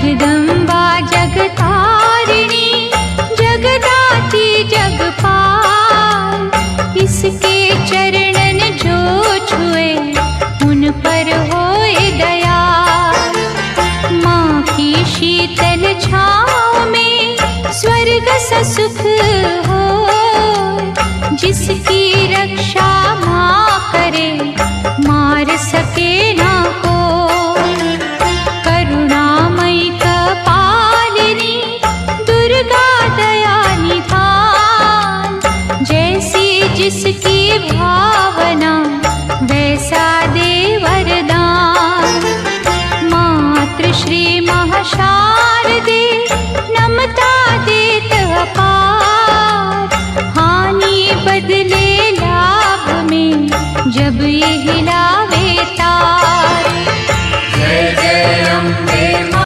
जगदम्बा जगतारिणी जगदाती जगपाल, इसके चरणन जो छुए उन पर होए दयाल। माँ की शीतल छाँव में स्वर्ग सा सुख हो, जिसकी रक्षा माँ करे मार सके ना को। करुणामयी कपालिनी दुर्गा दया निधान, जैसी जिसकी भावना वैसा दे वरदान। मातृश्री महाशारदे नमता देत अपार, हानि बदले लाभ में जब ये हिला